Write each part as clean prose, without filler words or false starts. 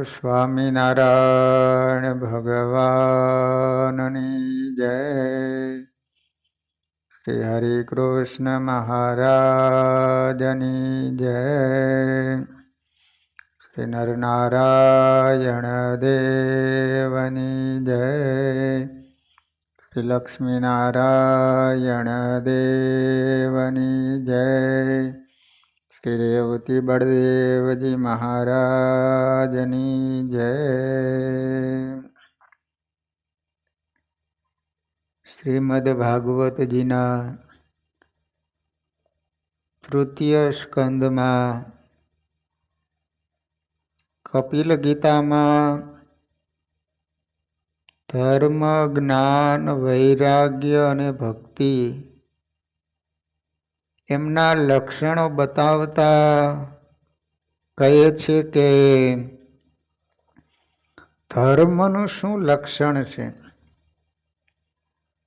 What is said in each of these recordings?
સ્વામિનારાયણ ભગવાનની જય. શ્રી હરિ કૃષ્ણ મહારાજની જય. શ્રી નરનારાયણ દેવની જય. શ્રી લક્ષ્મીનારાયણ દેવની જય. શ્રી રેવતી બળદેવજી મહારાજની જય. શ્રીમદ ભાગવતજીના તૃતીય સ્કંદમાં કપિલ ગીતામાં ધર્મ, જ્ઞાન, વૈરાગ્ય અને ભક્તિ એમના લક્ષણો બતાવતા કહે છે કે ધર્મનું શું લક્ષણ છે.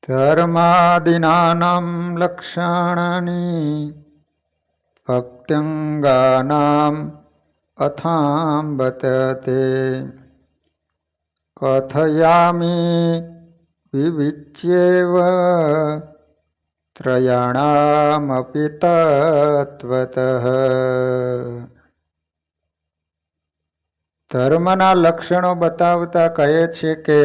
ધર્માદિનાનામ લક્ષણાની ભક્ત્યંગાનામ અથામ બતતે કથયામિ વિવિચ્યેવ ત્રયાણામપી તત્વતઃ. ધર્મના લક્ષણો બતાવતા કહે છે કે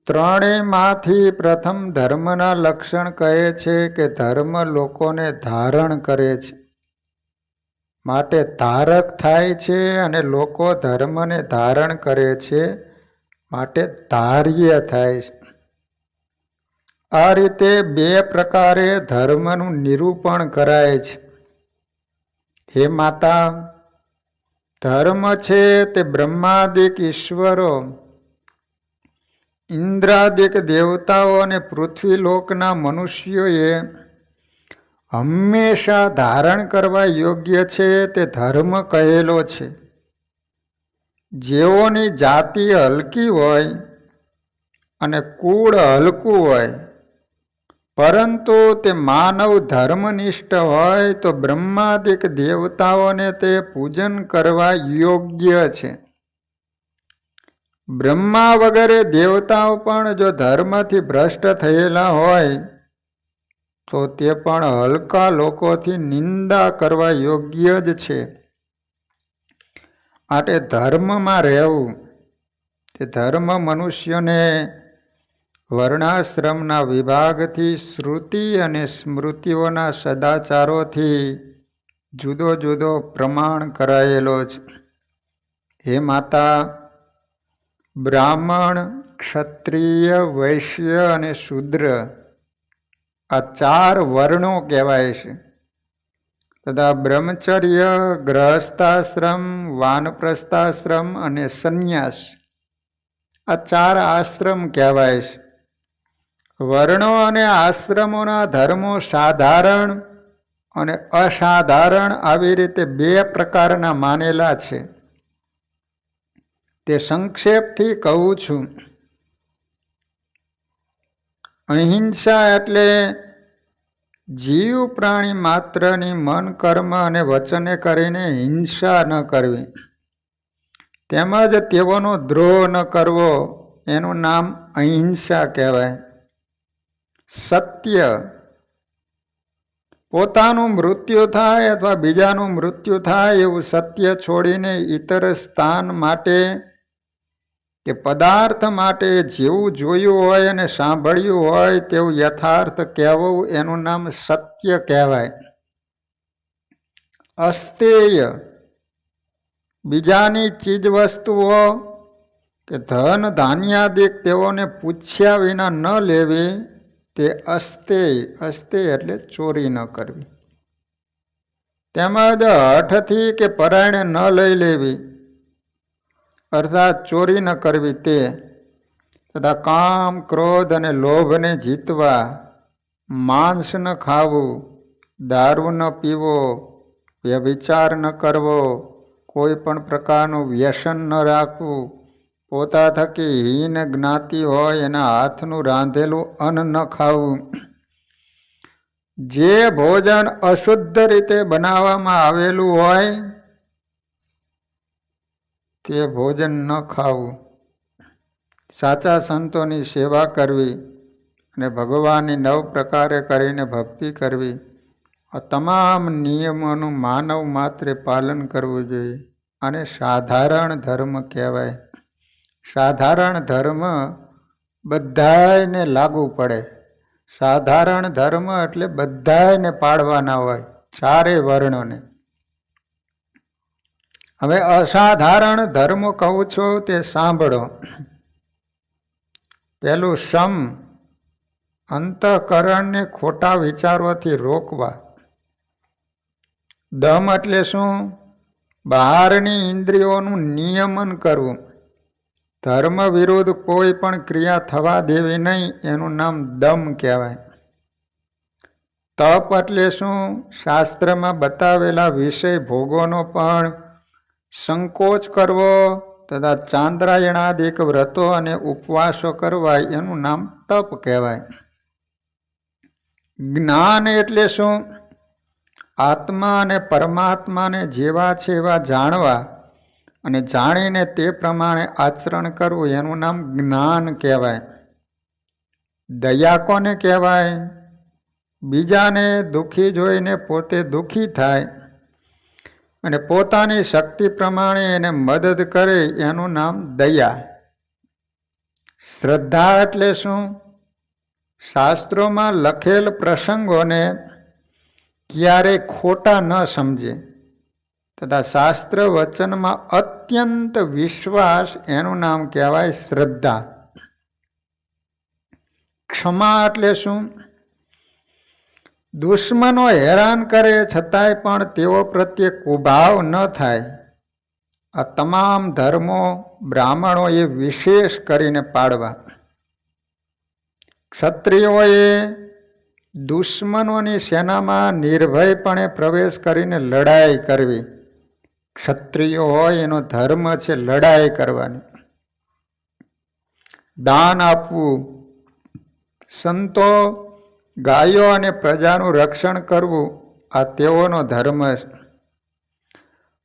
ત્રણેયમાંથી પ્રથમ ધર્મના લક્ષણ કહે છે કે ધર્મ લોકોને ધારણ કરે છે, માટે ધારક થાય છે, અને લોકો ધર્મને ધારણ કરે છે માટે ધાર્ય થાય છે. આ રીતે બે પ્રકારે ધર્મનું નિરૂપણ કરાય છે. હે માતા, ધર્મ છે તે બ્રહ્માદિક ઈશ્વરો, ઇન્દ્રાદિક દેવતાઓ અને પૃથ્વીલોકના મનુષ્યોએ હંમેશા ધારણ કરવા યોગ્ય છે તે ધર્મ કહેલો છે. જેઓની જાતિ હલકી હોય અને કુળ હલકું હોય, પરંતુ તે માનવ ધર્મનિષ્ઠ હોય તો બ્રહ્માદિક દેવતાઓને તે પૂજન કરવા યોગ્ય છે. બ્રહ્મા વગેરે દેવતાઓ પણ જો ધર્મથી ભ્રષ્ટ થયેલા હોય તો તે પણ હલકા લોકોથી નિંદા કરવા યોગ્ય જ છે. માટે ધર્મમાં રહેવું તે ધર્મ મનુષ્યને વર્ણાશ્રમના વિભાગથી શ્રુતિ અને સ્મૃતિઓના સદાચારોથી જુદો જુદો પ્રમાણ કરાયેલો છે. હે માતા, બ્રાહ્મણ, ક્ષત્રિય, વૈશ્ય અને શૂદ્ર આ ચાર વર્ણો કહેવાય છે. તથા બ્રહ્મચર્ય, ગ્રહસ્થાશ્રમ, વાનપ્રસ્થાશ્રમ અને સંન્યાસ આ ચાર આશ્રમ કહેવાય છે. વર્ણો અને આશ્રમોના ધર્મો સાધારણ અને અસાધારણ આવી રીતે બે પ્રકારના માનેલા છે. તે સંક્ષેપથી કહું છું. અહિંસા એટલે જીવ પ્રાણી માત્રની મન, કર્મ અને વચને કરીને હિંસા ન કરવી, તેમજ તેઓનો દ્રોહ ન કરવો, એનું નામ અહિંસા કહેવાય. સત્ય, પોતાનું મૃત્યુ થાય અથવા બીજાનું મૃત્યુ થાય એવું સત્ય છોડીને ઇતર સ્થાન માટે કે પદાર્થ માટે જેવું જોયું હોય અને સાંભળ્યું હોય તેવું યથાર્થ કહેવું, એનું નામ સત્ય કહેવાય. અસ્તેય, બીજાની ચીજ વસ્તુઓ કે ધન ધાન્યાદિક તેઓને પૂછ્યા વિના ન લેવી, તે અસ્તેય. અસ્તેય એટલે ચોરી ન કરવી. તેમજ હઠથી કે પરાયણે ન લઈ લેવી, અર્થાત ચોરી ન કરવી તે. તથા કામ, ક્રોધ અને લોભને જીતવા, માંસ ન ખાવું, દારૂ ન પીવો, વ્યભિચાર ન કરવો, કોઈ પણ પ્રકારનું વ્યસન ન રાખવું, પોતા થકી હીન જ્ઞાતિ હોય એના હાથનું રાંધેલું અન્ન ન ખાવું, જે ભોજન અશુદ્ધ રીતે બનાવવામાં આવેલું હોય તે ભોજન ન ખાવું, સાચા સંતોની સેવા કરવી અને ભગવાનની 9 પ્રકારે કરીને ભક્તિ કરવી, આ તમામ નિયમોનું માનવ માત્રે પાલન કરવું જોઈએ. અને સાધારણ ધર્મ કહેવાય. સાધારણ ધર્મ બધાને લાગુ પડે. સાધારણ ધર્મ એટલે બધાને પાળવાના હોય, 4 વર્ણોને. હવે અસાધારણ ધર્મ કહું છું તે સાંભળો. પહેલું સમ, અંતઃકરણને ખોટા વિચારોથી રોકવા. દમ એટલે શું? બહારની ઇન્દ્રિયોનું નિયમન કરવું. ધર્મ વિરુદ્ધ કોઈ પણ ક્રિયા થવા દેવી નહીં, એનું નામ દમ કહેવાય. તપ એટલે શું? શાસ્ત્રમાં બતાવેલા વિષય ભોગોનો પણ સંકોચ કરવો તથા ચાંદ્રાયણાદિક વ્રતો અને ઉપવાસો કરવા, એનું નામ તપ કહેવાય. જ્ઞાન એટલે શું? આત્મા અને પરમાત્માને જેવા છે એવા જાણવા અને જાણીને તે પ્રમાણે આચરણ કરવું, એનું નામ જ્ઞાન કહેવાય. દયા કોને કહેવાય? બીજાને દુઃખી જોઈને પોતે દુઃખી થાય અને પોતાની શક્તિ પ્રમાણે એને મદદ કરે, એનું નામ દયા. શ્રદ્ધા એટલે શું? શાસ્ત્રોમાં લખેલ પ્રસંગોને ક્યારે ખોટા ન સમજે તથા શાસ્ત્ર વચનમાં અત્યંત વિશ્વાસ, એનું નામ કહેવાય શ્રદ્ધા. ક્ષમા એટલે શું? દુશ્મનો હેરાન કરે છતાંય પણ તેઓ પ્રત્યે કુભાવ ન થાય. આ તમામ ધર્મો બ્રાહ્મણોએ વિશેષ કરીને પાળવા. ક્ષત્રિયોએ દુશ્મનોની સેનામાં નિર્ભયપણે પ્રવેશ કરીને લડાઈ કરવી. ક્ષત્રિયો હોય એનો ધર્મ છે લડાઈ કરવાની. દાન આપવું. સંતો, ગાયો અને પ્રજાનું રક્ષણ કરવું, આ તેઓનો ધર્મ છે.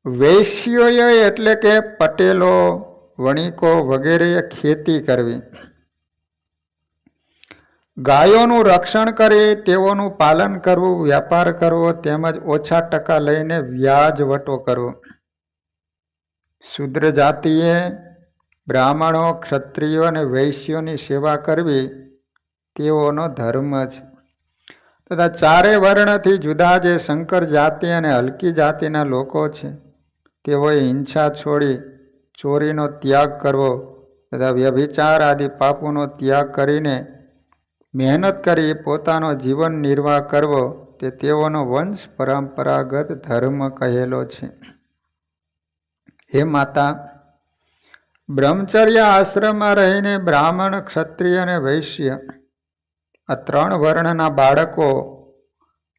વૈશ્યોએ એટલે કે પટેલો, વણિકો વગેરેએ ખેતી કરવી. ગાયોનું રક્ષણ કરી તેઓનું પાલન કરવું, વ્યાપાર કરવો, તેમજ ઓછા ટકા લઈને વ્યાજ વટો કરવો. શૂદ્ર જાતિએ બ્રાહ્મણો, ક્ષત્રિયો અને વૈશ્યોની સેવા કરવી, તેઓનો ધર્મ છે. તથા 4 વર્ણથી જુદા જે શંકર જાતિ અને હલકી જાતિના લોકો છે, તેઓએ હિંસા છોડી ચોરીનો ત્યાગ કરવો તથા વ્યભિચાર આદિ પાપોનો ત્યાગ કરીને મહેનત કરી પોતાનો જીવન નિર્વાહ કરવો, તે તેઓનો વંશ પરંપરાગત ધર્મ કહેલો છે. હે માતા, બ્રહ્મચર્ય આશ્રમમાં રહીને બ્રાહ્મણ, ક્ષત્રિય અને વૈશ્ય આ 3 વર્ણના બાળકો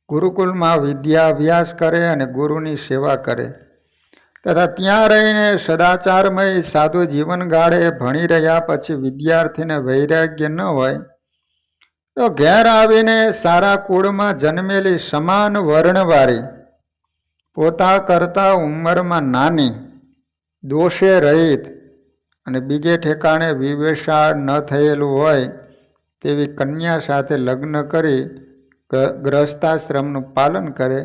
ગુરુકુલમાં વિદ્યા અભ્યાસ કરે અને ગુરુની સેવા કરે તથા ત્યાં રહીને સદાચારમય સાધુ જીવન ગાળે. ભણી રહ્યા પછી વિદ્યાર્થીને વૈરાગ્ય ન હોય તો ઘેર આવીને સારા કુળમાં જન્મેલી સમાન વર્ણવાળી, પોતા કરતાં ઉંમરમાં નાની, દોષે રહિત અને બીજે ઠેકાણે વિવેશાળ ન થયેલું હોય તેવી કન્યા સાથે લગ્ન કરી ગ્રહસ્થાશ્રમનું પાલન કરે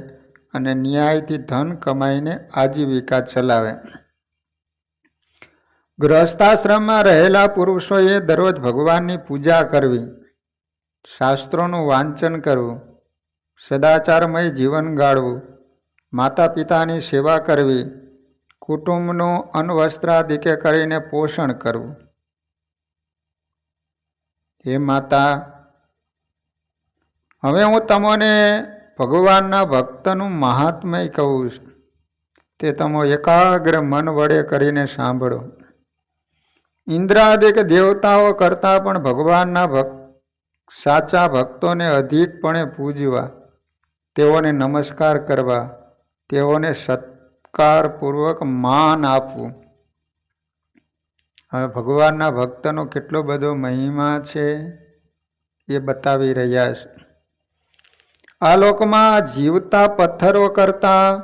અને ન્યાયથી ધન કમાઈને આજીવિકા ચલાવે. ગ્રહસ્થાશ્રમમાં રહેલા પુરુષોએ દરરોજ ભગવાનની પૂજા કરવી, શાસ્ત્રોનું વાંચન કરવું, સદાચારમય જીવન ગાળવું, માતા પિતાની સેવા કરવી, કુટુંબનું અન્નવસ્ત્રાદિકે કરીને પોષણ કરવું. હે માતા, હવે હું તમને ભગવાનના ભક્તનું મહાત્મય કહું છું, તે તમે એકાગ્ર મન વડે કરીને સાંભળો. ઇન્દ્રાદિક દેવતાઓ કરતાં પણ ભગવાનના સાચા ભક્તોને અધિકપણે પૂજવા, તેઓને નમસ્કાર કરવા, તેઓને સત્કારપૂર્વક માન આપવું. હવે ભગવાનના ભક્તનો કેટલો બધો મહિમા છે એ બતાવી રહ્યા છે. આ લોકમાં જીવતા પથ્થરો કરતાં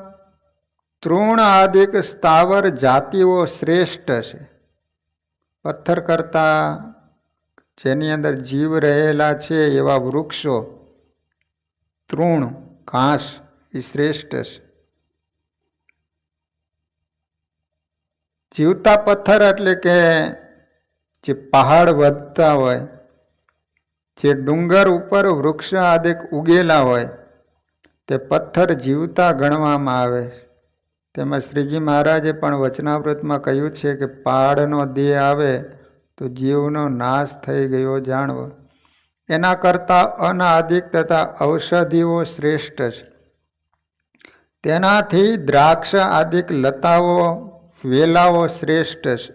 તૃણ આદિક સ્થાવર જાતિઓ શ્રેષ્ઠ છે. પથ્થર કરતાં જેની અંદર જીવ રહેલા છે એવા વૃક્ષો, તૃણ ઘાસ એ શ્રેષ્ઠ છે. જીવતા પથ્થર એટલે કે જે પહાડ વધતા હોય, જે ડુંગર ઉપર વૃક્ષ આદિક ઉગેલા હોય તે પથ્થર જીવતા ગણવામાં આવે. તેમાં શ્રીજી મહારાજે પણ વચનામૃતમાં કહ્યું છે કે પહાડનો દેહ આવે તો જીવનો નાશ થઈ ગયો જાણવો. એના કરતાં અનાદિક તથા ઔષધિઓ શ્રેષ્ઠ છે. તેનાથી દ્રાક્ષ આદિક લતાઓ વેલાઓ શ્રેષ્ઠ છે.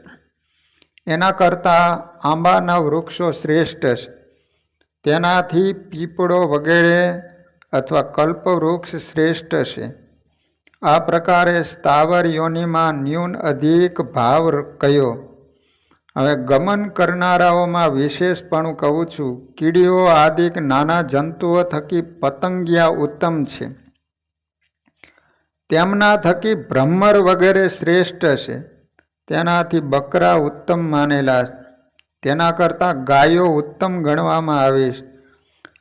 એના કરતાં આંબાના વૃક્ષો શ્રેષ્ઠ છે. તેનાથી પીપળો વગેરે અથવા કલ્પવૃક્ષ શ્રેષ્ઠ છે. આ પ્રકારે સ્થાવર યોનિમાં ન્યૂન અધિક ભાવ કયો. હવે ગમન કરનારાઓમાં વિશેષપણું કહું છું. કીડીઓ આદિક નાના જંતુઓ થકી પતંગિયા ઉત્તમ છે. તેમના થકી ભ્રમર વગેરે શ્રેષ્ઠ છે. તેનાથી બકરા ઉત્તમ માનેલા. તેના કરતાં ગાયો ઉત્તમ ગણવામાં આવે છે.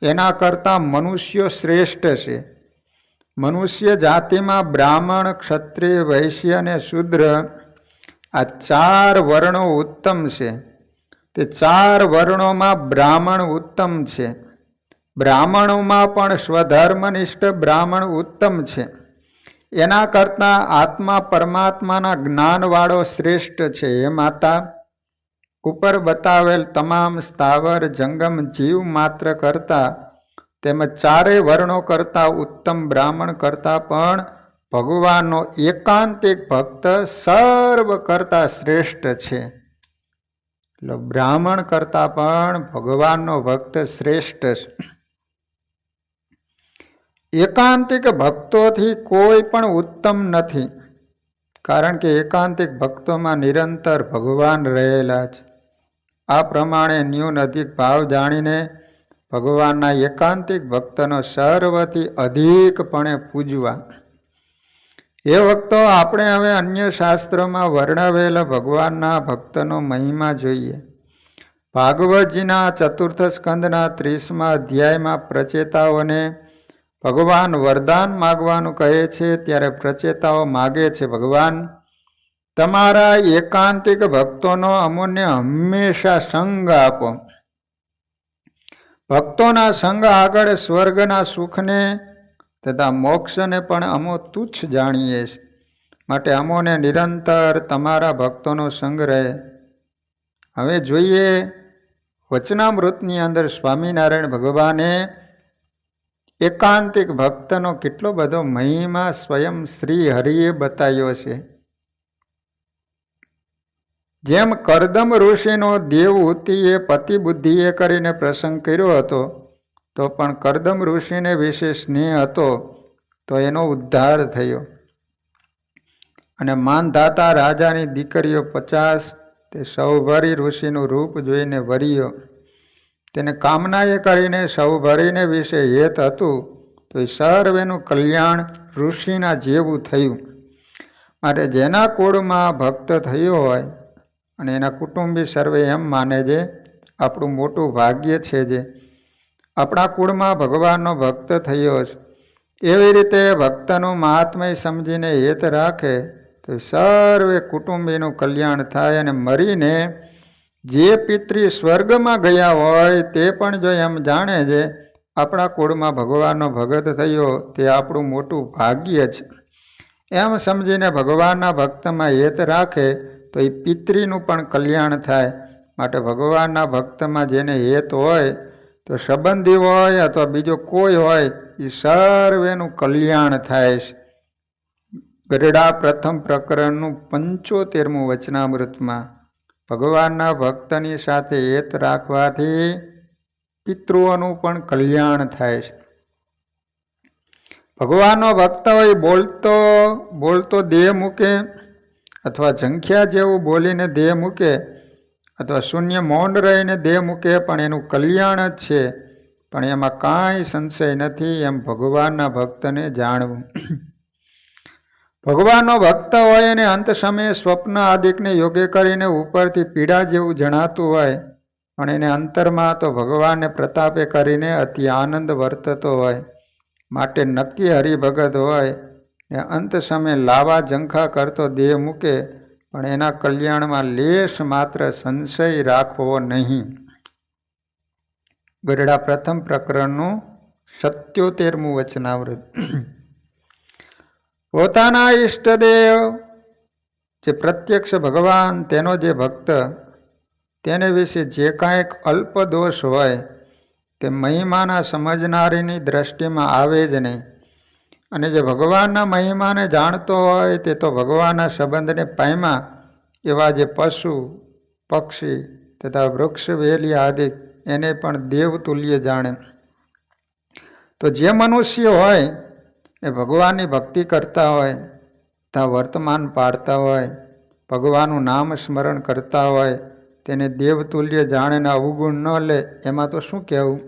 એના કરતાં મનુષ્યો શ્રેષ્ઠ છે. મનુષ્ય જાતિમાં બ્રાહ્મણ, ક્ષત્રિય, વૈશ્ય અને શૂદ્ર આ 4 વર્ણો ઉત્તમ છે. તે 4 વર્ણોમાં બ્રાહ્મણ ઉત્તમ છે. બ્રાહ્મણોમાં પણ સ્વધર્મનિષ્ઠ બ્રાહ્મણ ઉત્તમ છે. એના કરતાં આત્મા પરમાત્માના જ્ઞાનવાળો શ્રેષ્ઠ છે. એ માતા ઉપર બતાવેલ તમામ સ્થાવર જંગમ જીવ માત્ર કરતાં તેમજ 4 વર્ણો કરતાં ઉત્તમ બ્રાહ્મણ કરતાં પણ ભગવાનનો એકાંતિક ભક્ત સર્વ કરતાં શ્રેષ્ઠ છે. એટલે બ્રાહ્મણ કરતાં પણ ભગવાનનો ભક્ત શ્રેષ્ઠ છે. એકાંતિક ભક્તોથી કોઈ પણ ઉત્તમ નથી, કારણ કે એકાંતિક ભક્તોમાં નિરંતર ભગવાન રહેલા છે. આ પ્રમાણે ન્યૂન અધિક ભાવ જાણીને ભગવાનના એકાંતિક ભક્તનો સર્વથી અધિકપણે પૂજવા. એ વખતો આપણે હવે અન્ય શાસ્ત્રોમાં વર્ણવેલા ભગવાનના ભક્તનો મહિમા જોઈએ. ભાગવતજીના 4th સ્કંદના 30મા અધ્યાયમાં પ્રચેતાઓને ભગવાન વરદાન માગવાનું કહે છે. ત્યારે પ્રચેતાઓ માગે છે, ભગવાન તમારા એકાંતિક ભક્તોનો અમોને હંમેશા સંગ આપો. ભક્તોના સંગ આગળ સ્વર્ગના સુખને તથા મોક્ષને પણ અમો તુચ્છ જાણીએ છીએ. માટે અમોને નિરંતર તમારા ભક્તોનો સંગ રહે. હવે જોઈએ વચનામૃતની અંદર સ્વામિનારાયણ ભગવાને એકાંતિક ભક્તનો કેટલો બધો મહિમા સ્વયં શ્રી હરિએ બતાવ્યો છે. જેમ કરદમ ઋષિનો દેવહૂતિએ પતિ બુદ્ધિએ કરીને પ્રસંગ કર્યો હતો, તો પણ કરદમ ઋષિને વિશે સ્નેહ હતો તો એનો ઉદ્ધાર થયો. અને માનધાતા રાજાની દીકરીઓ 50 તે સૌભરી ઋષિનું રૂપ જોઈને વર્યો. તેને કામનાએ કરીને સૌભરીને વિશે હેત હતું તો એ સર્વેનું કલ્યાણ ઋષિના જેવું થયું. માટે જેના કુળમાં ભક્ત થયો હોય અને એના કુટુંબી સર્વે એમ માને છે આપણું મોટું ભાગ્ય છે જે આપણા કુળમાં ભગવાનનો ભક્ત થયો છે. એવી રીતે ભક્તનું મહાત્મય સમજીને હેત રાખે તો સર્વે કુટુંબીનું કલ્યાણ થાય. અને મરીને જે પિતૃ સ્વર્ગમાં ગયા હોય તે પણ જો એમ જાણે છે આપણા કુળમાં ભગવાનનો ભગત થયો તે આપણું મોટું ભાગ્ય છે, એમ સમજીને ભગવાનના ભક્તમાં હેત રાખે તો એ પિતૃનું પણ કલ્યાણ થાય. માટે ભગવાનના ભક્તમાં જેને હેત હોય તો સંબંધી હોય અથવા બીજો કોઈ હોય એ સર્વેનું કલ્યાણ થાય છે. ગરડા પ્રથમ પ્રકરણનું 75મું વચનામૃતમાં ભગવાનના ભક્તની સાથે હેત રાખવાથી પિતૃઓનું પણ કલ્યાણ થાય છે. ભગવાનનો ભક્ત હોય બોલતો દેહ મૂકે અથવા ઝંખ્યા જેવું બોલીને દેહ મૂકે અથવા શૂન્ય મૌન રહીને દેહ મૂકે પણ એનું કલ્યાણ જ છે. પણ એમાં કાંઈ સંશય નથી એમ ભગવાનના ભક્તને જાણવું. ભગવાનનો ભક્ત હોય અને અંત સમયે સ્વપ્ન આદિકને યોગ્ય કરીને ઉપરથી પીડા જેવું જણાતું હોય, પણ એને અંતરમાં તો ભગવાનને પ્રતાપે કરીને અતિ આનંદ વર્તતો હોય. માટે નક્કી હરિભગત હોય ને અંત સમયે લાવા ઝંખા કરતો દેહ મૂકે, પણ એના કલ્યાણમાં લેશ માત્ર સંશય રાખવો નહીં. ગરડા પ્રથમ પ્રકરણનું 77મું વચનાવૃત. પોતાના ઈષ્ટદેવ જે પ્રત્યક્ષ ભગવાન તેનો જે ભક્ત, તેને વિશે જે કાંઈક અલ્પ દોષ હોય તે મહિમાના સમજનારીની દ્રષ્ટિમાં આવે જ નહીં. અને જે ભગવાનના મહિમાને જાણતો હોય તે તો ભગવાનના સંબંધને પામ્યા એવા જે પશુ પક્ષી તથા વૃક્ષ વેલી આદિ એને પણ દેવતુલ્ય જાણે. તો જે મનુષ્ય હોય એ ભગવાનની ભક્તિ કરતા હોય, તથા વર્તમાન પાડતા હોય, ભગવાનનું નામ સ્મરણ કરતા હોય, તેને દેવતુલ્ય જાણે ને અવગુણ ન લે, એમાં તો શું કહેવું.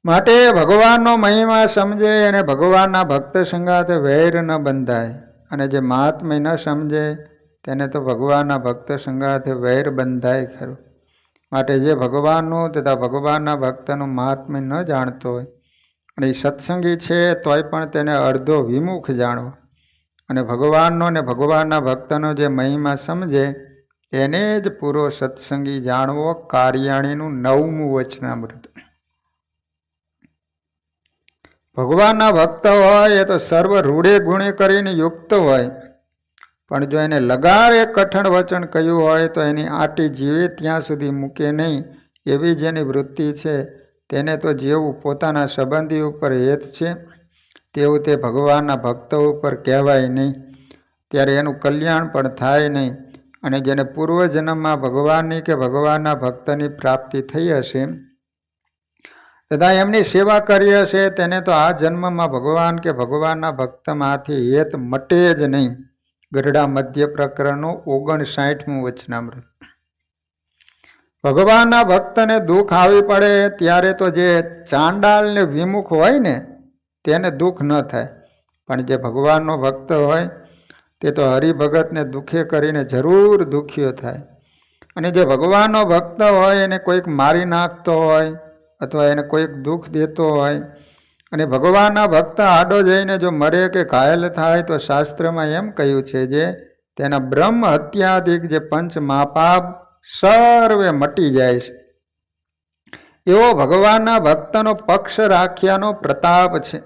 માટે ભગવાનનો મહિમા સમજે અને ભગવાનના ભક્ત સંગાથે વૈર ન બંધાય. અને જે મહાત્મ્ય ન સમજે તેને તો ભગવાનના ભક્ત સંગાથે વૈર બંધાય ખરું. માટે જે ભગવાનનું તથા ભગવાનના ભક્તનું મહાત્મ્ય ન જાણતો હોય અને એ સત્સંગી છે તોય પણ તેને અડધો વિમુખ જાણવો, અને ભગવાનનો ને ભગવાનના ભક્તનો જે મહિમા સમજે એને જ પૂરો સત્સંગી જાણવો. કાર્યાણીનું 9મું વચનામૃત. ભગવાનના ભક્ત હોય એ તો સર્વ રૂડે ગુણે કરીને યુક્ત હોય, પણ જો એને લગારે કઠણ વચન કહ્યું હોય તો એની આટી જીવે ત્યાં સુધી મૂકે નહીં. એવી જેની વૃત્તિ છે તેને તો જેવું પોતાના સંબંધી ઉપર હેત છે તેવું તે ભગવાનના ભક્તો ઉપર કહેવાય નહીં. ત્યારે એનું કલ્યાણ પણ થાય નહીં. અને જેને પૂર્વજન્મમાં ભગવાનની કે ભગવાનના ભક્તની પ્રાપ્તિ થઈ હશે તથા એમની સેવા કરી હશે તેને તો આ જન્મમાં ભગવાન કે ભગવાનના ભક્તમાંથી હેત મટે જ નહીં. ગરડા મધ્ય પ્રકરણનું 59મું વચનામૃત. ભગવાનના ભક્તને દુઃખ આવી પડે ત્યારે તો જે ચાંડાલ ને વિમુખ હોય ને તેને દુઃખ ન થાય, પણ જે ભગવાનનો ભક્ત હોય તે તો હરિભગતને દુઃખે કરીને જરૂર દુખ્યો થાય. અને જે ભગવાનનો ભક્ત હોય એને કોઈક મારી નાખતો હોય અથવા એને કોઈક દુઃખ દેતો હોય અને ભગવાનના ભક્ત આડો જઈને જો મરે કે ઘાયલ થાય તો શાસ્ત્રમાં એમ કહ્યું છે જે તેના બ્રહ્મ હત્યાદિક જે પંચ મહાપાપ સર્વે મટી જાય છે. એવો ભગવાનના ભક્તનો પક્ષ રાખ્યાનો પ્રતાપ છે.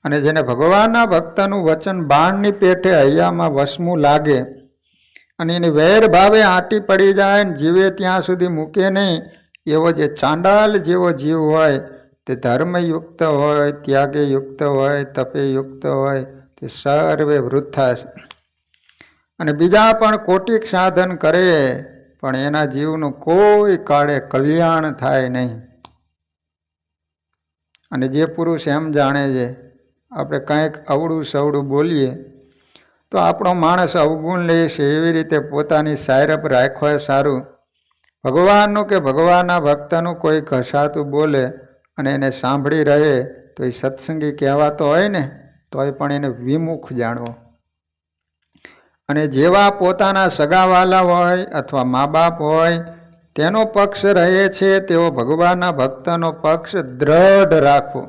અને જેને ભગવાનના ભક્તનું વચન બાણની પેઠે હૈયામાં વસમું લાગે અને એની વેર ભાવે આંટી પડી જાય ને જીવે ત્યાં સુધી મૂકે નહીં, એવો જે ચાંડાલ જેવો જીવ હોય તે ધર્મયુક્ત હોય, ત્યાગેયુક્ત હોય, તપેયુક્ત હોય તે સર્વે વૃથા છે. અને બીજા પણ કોટિક સાધન કરે પણ એના જીવનું કોઈ કાળે કલ્યાણ થાય નહીં. અને જે પુરુષ એમ જાણે છે આપણે કાંઈક અવળું સવડું બોલીએ તો આપણો માણસ અવગુણ લે છે, એવી રીતે પોતાની સાયરપ રાખવા સારું. ભગવાનનું કે ભગવાનના ભક્તનું કોઈ ઘસાતું બોલે અને એને સાંભળી રહે તો એ સત્સંગી કહેવાતો હોય ને તોય પણ એને વિમુખ જાણવો. અને જેવા પોતાના સગાવાલા હોય અથવા મા બાપ હોય તેનો પક્ષ રહે છે તેવો ભગવાનના ભક્તનો પક્ષ દ્રઢ રાખવો.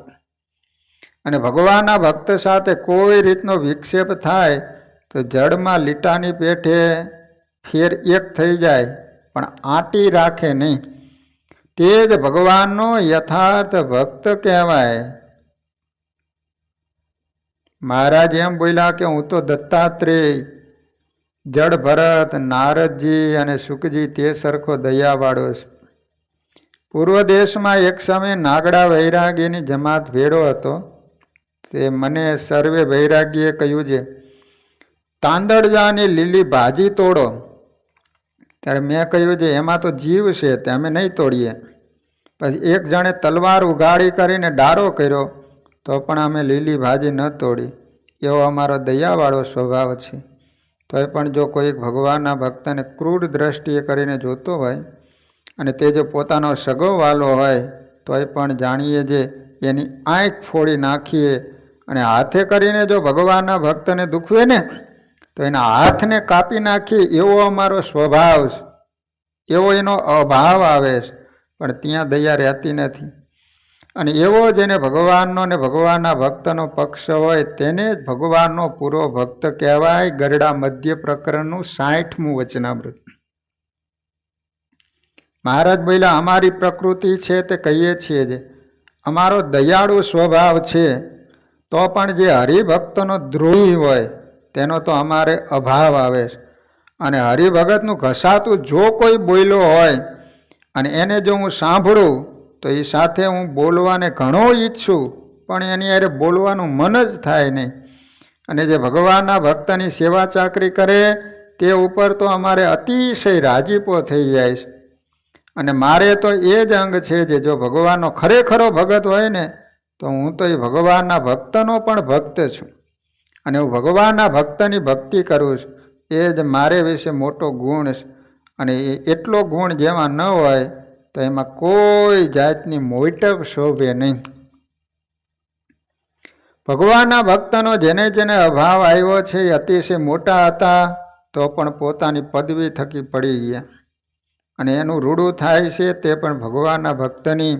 અને ભગવાનના ભક્ત સાથે કોઈ રીતનો વિક્ષેપ થાય તો જળમાં લીટાની પેઠે ફેર એક થઈ જાય પણ આંટી રાખે નહીં. તે જ ભગવાનનો યથાર્થ ભક્ત કહેવાય. મહારાજ એમ બોલ્યા કે હું તો દત્તાત્રેય, જડ ભરત, નારદજી અને સુખજી તે સરખો દયાવાળો છે. પૂર્વ દેશમાં એક સમયે નાગડા વૈરાગીની જમાત ભેળો હતો. તે મને સર્વે વૈરાગીએ કહ્યું છે તાંદળજાની લીલી ભાજી તોડો. ત્યારે મેં કહ્યું છે એમાં તો જીવ છે તે અમે નહીં તોડીએ. પછી એક જણે તલવાર ઉગાડી કરીને ડારો કર્યો તો પણ અમે લીલી ભાજી ન તોડી. એવો અમારો દયાવાળો સ્વભાવ છે. તોય પણ જો કોઈક ભગવાનના ભક્તને ક્રૂર દ્રષ્ટિએ કરીને જોતો હોય અને તે જો પોતાનો સગો વાલો હોય તોય પણ જાણીએ જે એની આંખ ફોડી નાખીએ અને હાથે કરીને જો ભગવાનના ભક્તને દુખવે ને તો એના હાથને કાપી નાખી એવો અમારો સ્વભાવ છે, એવો એનો અભાવ આવે છે, પણ ત્યાં દયા રહેતી નથી. અને એવો જેને ભગવાનનો ને ભગવાનના ભક્તનો પક્ષ હોય તેને જ ભગવાનનો પૂરો ભક્ત કહેવાય. ગરડા મધ્ય પ્રકરણનું 60મું વચનામૃત. મહારાજ બોલ્યા અમારી પ્રકૃતિ છે તે કહીએ છીએ જે અમારો દયાળુ સ્વભાવ છે, તો પણ જે હરિભક્તનો દ્રોહી હોય તેનો તો અમારે અભાવ આવે છે. અને હરિભગતનું ઘસાતું જો કોઈ બોલ્યો હોય અને એને જો હું સાંભળું તો એ સાથે હું બોલવાને ઘણો ઈચ્છું, પણ એની હારે બોલવાનું મન જ થાય નહીં. અને જે ભગવાનના ભક્તની સેવા ચાકરી કરે તે ઉપર તો અમારે અતિશય રાજીપો થઈ જાય છે. અને મારે તો એ જ અંગ છે જે જો ભગવાનનો ખરેખરો ભગત હોય ને તો હું તો એ ભગવાનના ભક્તનો પણ ભક્ત છું, અને હું ભગવાનના ભક્તની ભક્તિ કરું છું. એ જ મારે વિશે મોટો ગુણ છે. અને એટલો ગુણ જેમાં ન હોય તો એમાં કોઈ જાતની મોટપ શોભે નહીં. ભગવાનના ભક્તનો જેને જેને અભાવ આવ્યો છે એ અતિશય મોટા હતા તો પણ પોતાની પદવી થકી પડી ગયા, અને એનું રૂડું થાય છે તે પણ ભગવાનના ભક્તની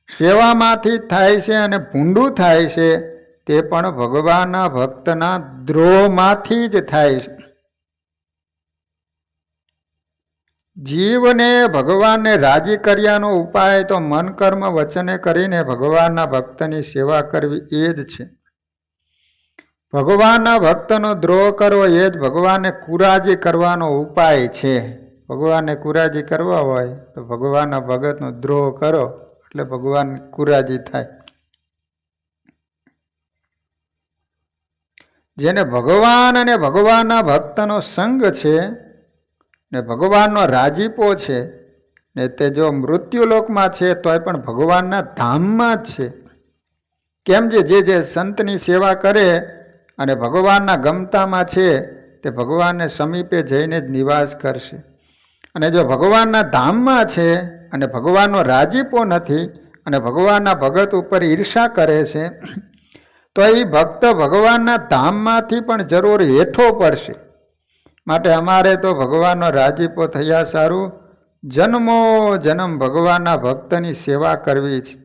સેવામાંથી થાય છે, અને ભૂંડું થાય છે તે પણ ભગવાનના ભક્તના દ્રોહમાંથી જ થાય છે. જીવને ભગવાનને રાજી કર્યાનો ઉપાય તો મન કર્મ વચને કરીને ભગવાનના ભક્તની સેવા કરવી એ જ છે. ભગવાનના ભક્તનો દ્રોહ કરવો એ જ ભગવાનને કુરાજી કરવાનો ઉપાય છે. ભગવાનને કુરાજી કરવા હોય તો ભગવાનના ભગતનો દ્રોહ કરો એટલે ભગવાન કુરાજી થાય. જેને ભગવાન અને ભગવાનના ભક્તનો સંગ છે ને ભગવાનનો રાજીપો છે ને તે જો મૃત્યુલોકમાં છે તોય પણ ભગવાનના ધામમાં જ છે. કેમ જે સંતની સેવા કરે અને ભગવાનના ગમતામાં છે તે ભગવાનને સમીપે જઈને જ નિવાસ કરશે. અને જો ભગવાનના ધામમાં છે અને ભગવાનનો રાજીપો નથી અને ભગવાનના ભગત ઉપર ઈર્ષા કરે છે તો એ ભક્ત ભગવાનના ધામમાંથી પણ જરૂર હેઠો પડશે. માટે અમારે તો ભગવાનનો રાજીપો થયા સારું જન્મો જન્મ ભગવાનના ભક્તની સેવા કરવી છે.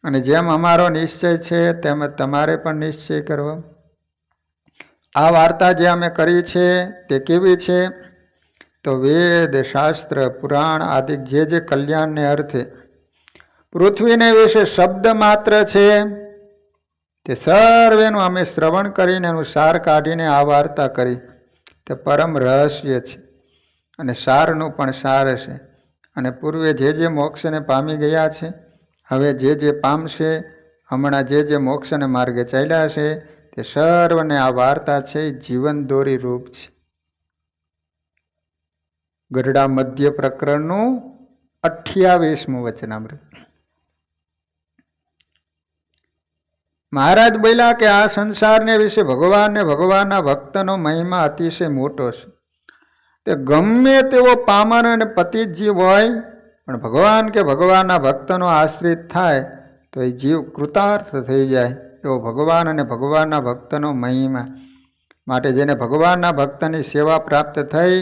અને જેમ અમારો નિશ્ચય છે તેમ તમારે પણ નિશ્ચય કરવો. આ વાર્તા જે અમે કરી છે તે કેવી છે તો વેદ શાસ્ત્ર પુરાણ આદિ જે કલ્યાણને અર્થે પૃથ્વીને વિશે શબ્દ માત્ર છે તે સર્વેનું અમે શ્રવણ કરીને એનું સાર કાઢીને આ વાર્તા કરી. તે પરમ રહસ્ય છે અને સારનું પણ સાર છે. અને પૂર્વે જે મોક્ષને પામી ગયા છે, હવે જે પામશે, હમણાં જે મોક્ષને માર્ગે ચાલ્યા છે તે સર્વને આ વાર્તા છે એ જીવન દોરી રૂપ છે. ગરડા મધ્ય પ્રકરણનું 28મું વચનામૃત. મહારાજ બોલ્યા કે આ સંસારને વિશે ભગવાનને ભગવાનના ભક્તનો મહિમા અતિશય મોટો છે. તે ગમે તેવો પામર અને પતિત જીવ હોય પણ ભગવાન કે ભગવાનના ભક્તનો આશ્રિત થાય તો એ જીવ કૃતાર્થ થઈ જાય, એવો ભગવાન અને ભગવાનના ભક્તનો મહિમા. માટે જેને ભગવાનના ભક્તની સેવા પ્રાપ્ત થઈ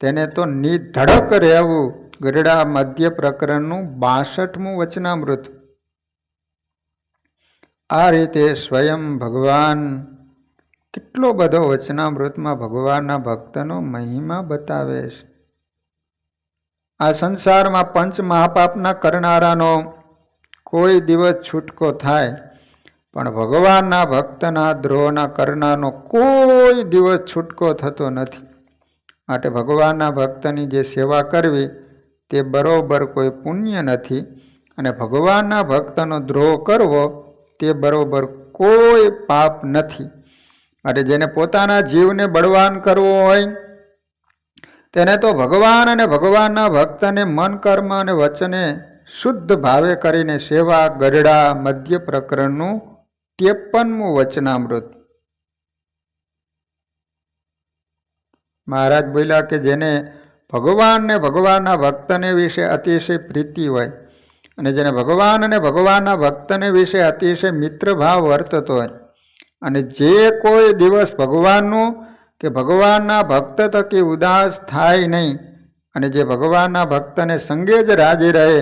તેને તો નિધડક રહેવું. ગરડા મધ્ય પ્રકરણનું 62મું વચનામૃત. આ રીતે સ્વયં ભગવાન કેટલો બધો વચનામૃતમાં ભગવાનના ભક્તનો મહિમા બતાવે છે. આ સંસારમાં પંચ મહાપાપના કરનારાનો કોઈ દિવસ છૂટકો થાય પણ ભગવાનના ભક્તના દ્રોહના કરનારનો કોઈ દિવસ છૂટકો થતો નથી. માટે ભગવાનના ભક્તની જે સેવા કરવી તે બરોબર કોઈ પુણ્ય નથી, અને ભગવાનના ભક્તનો દ્રોહ કરવો તે બરોબર કોઈ પાપ નથી. માટે જેને પોતાના જીવને બળવાન કરવો હોય તેને તો ભગવાન અને ભગવાનના ભક્તને મન કર્મ અને વચને શુદ્ધ ભાવે કરીને સેવા. ગરડા મધ્ય પ્રકરણનું 53મું વચનામૃત. મહારાજ બોલ્યા કે જેને ભગવાન ને ભગવાનના ભક્તને વિશે અતિશય પ્રીતિ હોય અને જેને ભગવાન અને ભગવાનના ભક્તને વિશે અતિશય મિત્ર ભાવ વર્તતો હોય અને જે કોઈ દિવસ ભગવાનનું કે ભગવાનના ભક્ત થકી ઉદાસ થાય નહીં અને જે ભગવાનના ભક્તને સંગે જ રાજી રહે,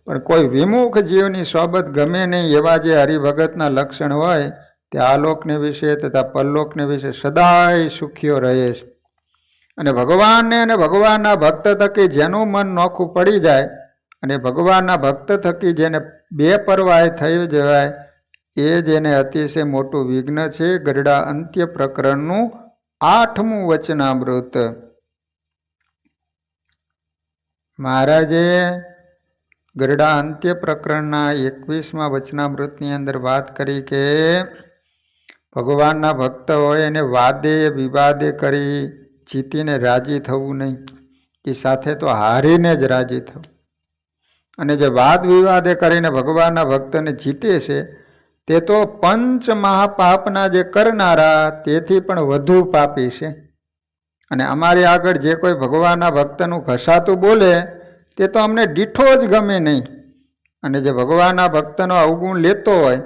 પણ કોઈ વિમુખ જીવની સોબત ગમે નહીં એવા જે હરિભગતના લક્ષણ હોય તે આલોકને વિશે તથા પરલોકને વિશે સદાય સુખીઓ રહે છે. અને ભગવાનને અને ભગવાનના ભક્ત થકી જેનું મન નોખું પડી જાય અને ભગવાનના ભક્ત થકી જેને બેપરવાહ થઈ જવાય એ જેને અતિશય મોટું વિઘ્ન છે. ગરડા અંત્ય પ્રકરણનું 8મું વચનામૃત. મહારાજે ગરડા અંત્ય પ્રકરણના 21મા વચનામૃતની અંદર વાત કરી કે ભગવાનના ભક્ત હોય એને વાદે વિવાદે કરી જીતીને રાજી થવું નહીં, એ સાથે તો હારીને જ રાજી થવું. અને જે વાદ વિવાદે કરીને ભગવાનના ભક્તને જીતે છે તે તો પંચ મહાપાપના જે કરનારા તેથી પણ વધુ પાપી છે. અને અમારી આગળ જે કોઈ ભગવાનના ભક્તનું ઘસાતું બોલે તે તો અમને દીઠો જ ગમે નહીં. અને જે ભગવાનના ભક્તનો અવગુણ લેતો હોય